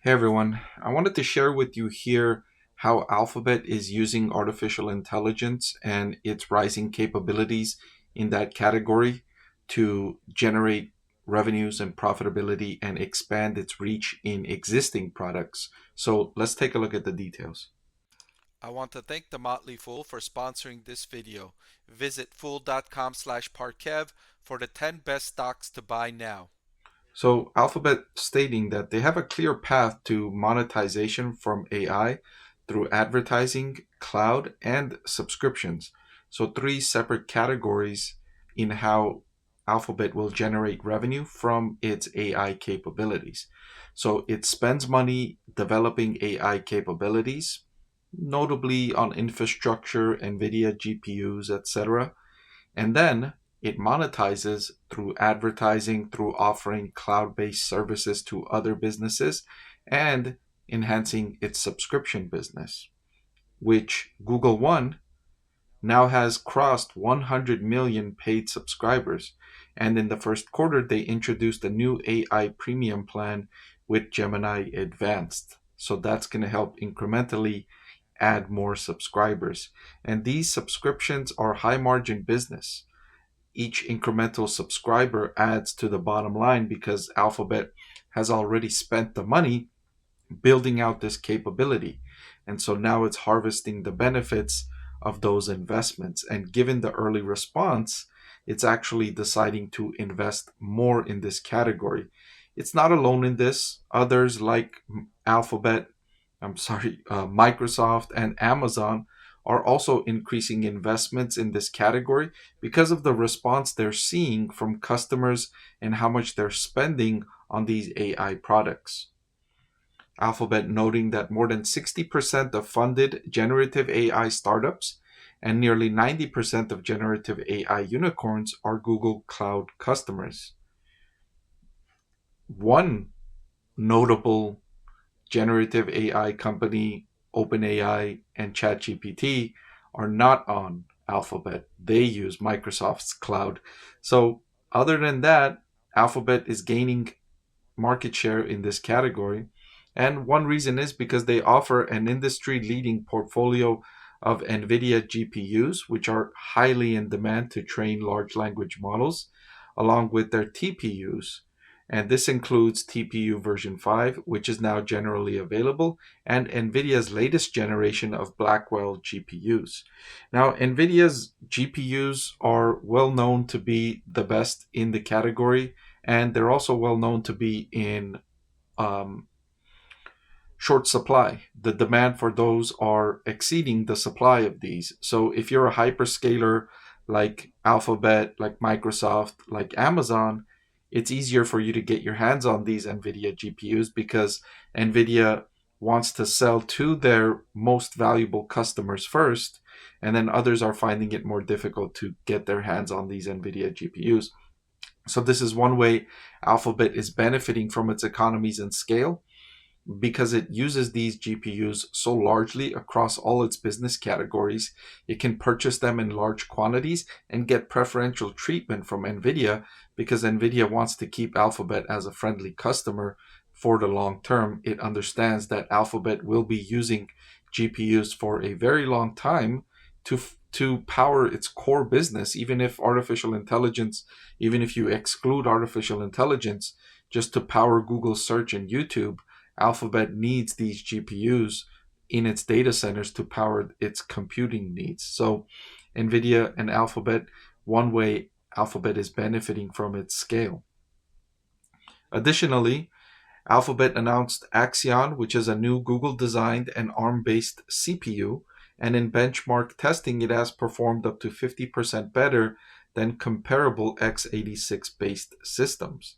Hey everyone, I wanted to share with you here how Alphabet is using artificial intelligence and its rising capabilities in that category to generate revenues and profitability and expand its reach in existing products. So let's take a look at the details. I want to thank the Motley Fool for sponsoring this video. Visit fool.com/parkev for the 10 best stocks to buy now. So Alphabet stating that they have a clear path to monetization from AI through advertising, cloud, and subscriptions. So three separate categories in how Alphabet will generate revenue from its AI capabilities. So it spends money developing AI capabilities, notably on infrastructure, NVIDIA GPUs, etc. And then it monetizes through advertising, through offering cloud based services to other businesses, and enhancing its subscription business, which Google One now has crossed 100 million paid subscribers. And in the first quarter, they introduced a new AI premium plan with Gemini Advanced. So that's going to help incrementally add more subscribers. And these subscriptions are high margin business. Each incremental subscriber adds to the bottom line because Alphabet has already spent the money building out this capability. And so now it's harvesting the benefits of those investments. And given the early response, it's actually deciding to invest more in this category. It's not alone in this. Others like Microsoft and Amazon are also increasing investments in this category because of the response they're seeing from customers and how much they're spending on these AI products. Alphabet noting that more than 60% of funded generative AI startups and nearly 90% of generative AI unicorns are Google Cloud customers. One notable generative AI company, OpenAI and ChatGPT, are not on Alphabet. They use Microsoft's cloud. So, other than that, Alphabet is gaining market share in this category. And one reason is because they offer an industry leading portfolio of NVIDIA GPUs, which are highly in demand to train large language models, along with their TPUs. And this includes TPU version 5, which is now generally available, and NVIDIA's latest generation of Blackwell GPUs. Now, NVIDIA's GPUs are well known to be the best in the category, and they're also well known to be in um, short supply. The demand for those are exceeding the supply of these. So if you're a hyperscaler like Alphabet, like Microsoft, like Amazon, it's easier for you to get your hands on these NVIDIA GPUs because NVIDIA wants to sell to their most valuable customers first, and then others are finding it more difficult to get their hands on these NVIDIA GPUs. So this is one way Alphabet is benefiting from its economies and scale because it uses these GPUs so largely across all its business categories. It can purchase them in large quantities and get preferential treatment from NVIDIA because NVIDIA wants to keep Alphabet as a friendly customer for the long term. It understands that Alphabet will be using GPUs for a very long time to power its core business, even if even if you exclude artificial intelligence, just to power Google search and YouTube, Alphabet needs these GPUs in its data centers to power its computing needs. So, NVIDIA and Alphabet, one way Alphabet is benefiting from its scale. Additionally, Alphabet announced Axion, which is a new Google designed and ARM based CPU, and in benchmark testing, it has performed up to 50% better than comparable x86 based systems.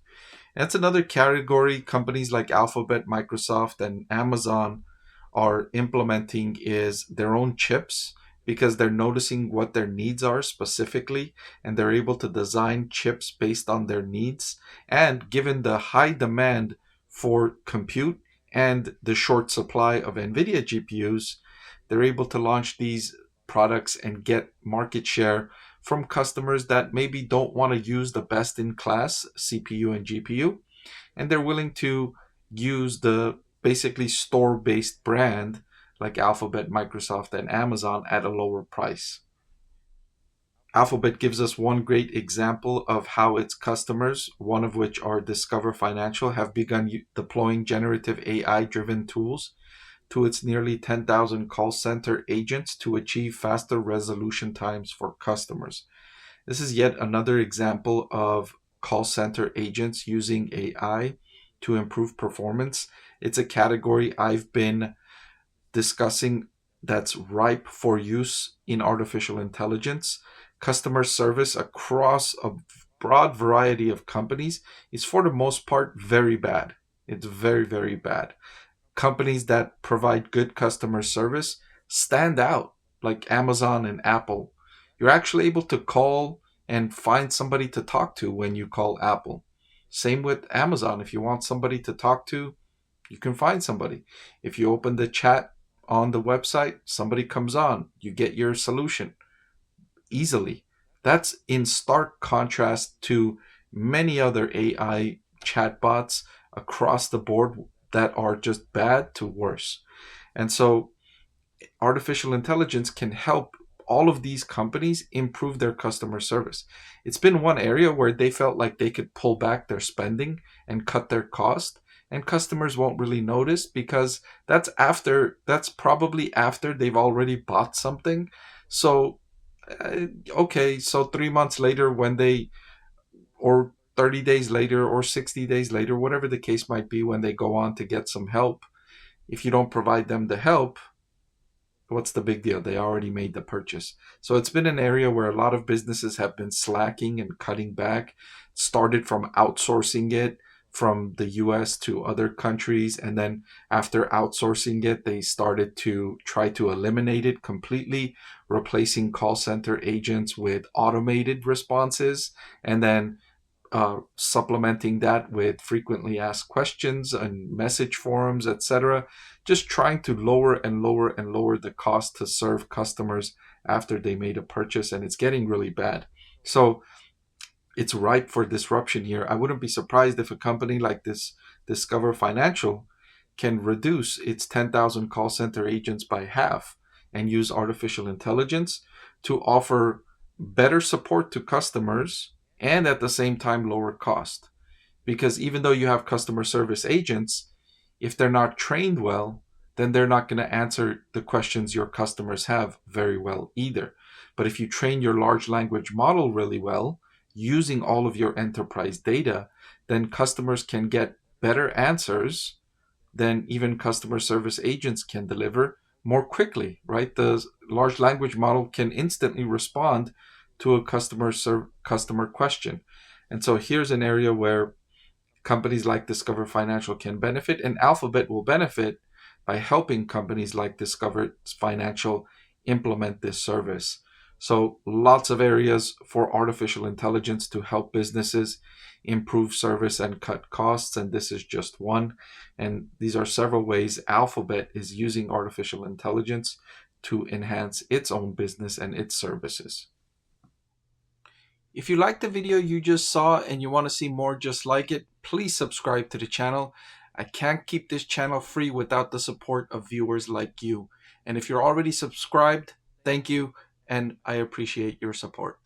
That's another category companies like Alphabet, Microsoft, and Amazon are implementing is their own chips because they're noticing what their needs are specifically and they're able to design chips based on their needs. And given the high demand for compute and the short supply of NVIDIA GPUs, they're able to launch these products and get market share from customers that maybe don't want to use the best in class CPU and GPU, and they're willing to use the basically store-based brand like Alphabet, Microsoft, and Amazon at a lower price. Alphabet gives us one great example of how its customers, one of which are Discover Financial, have begun deploying generative AI-driven tools to its nearly 10,000 call center agents to achieve faster resolution times for customers. This is yet another example of call center agents using AI to improve performance. It's a category I've been discussing that's ripe for use in artificial intelligence. Customer service across a broad variety of companies is for the most part very bad. It's very, very bad. Companies that provide good customer service stand out, like Amazon and Apple. You're actually able to call and find somebody to talk to when you call Apple. Same with Amazon. If you want somebody to talk to, you can find somebody. If you open the chat on the website, somebody comes on, you get your solution easily. That's in stark contrast to many other AI chatbots across the board that are just bad to worse. And so artificial intelligence can help all of these companies improve their customer service. It's been one area where they felt like they could pull back their spending and cut their cost, and customers won't really notice because that's probably after they've already bought something. So okay, so 3 months later, when they, or 30 days later, or 60 days later, whatever the case might be, when they go on to get some help, if you don't provide them the help, what's the big deal? They already made the purchase. So it's been an area where a lot of businesses have been slacking and cutting back. Started from outsourcing it from the US to other countries, and then after outsourcing it, they started to try to eliminate it completely, replacing call center agents with automated responses, and then supplementing that with frequently asked questions and message forums, etc. Just trying to lower and lower and lower the cost to serve customers after they made a purchase, and it's getting really bad. So it's ripe for disruption here. I wouldn't be surprised if a company like this Discover Financial can reduce its 10,000 call center agents by half and use artificial intelligence to offer better support to customers and at the same time lower cost. Because even though you have customer service agents, if they're not trained well, then they're not going to answer the questions your customers have very well either. But if you train your large language model really well, using all of your enterprise data, then customers can get better answers than even customer service agents can deliver more quickly, right? The large language model can instantly respond to a customer question. And so here's an area where companies like Discover Financial can benefit, and Alphabet will benefit by helping companies like Discover Financial implement this service. So lots of areas for artificial intelligence to help businesses improve service and cut costs, and this is just one. And these are several ways Alphabet is using artificial intelligence to enhance its own business and its services. If you liked the video you just saw and you want to see more just like it, please subscribe to the channel. I can't keep this channel free without the support of viewers like you. And if you're already subscribed, thank you, and I appreciate your support.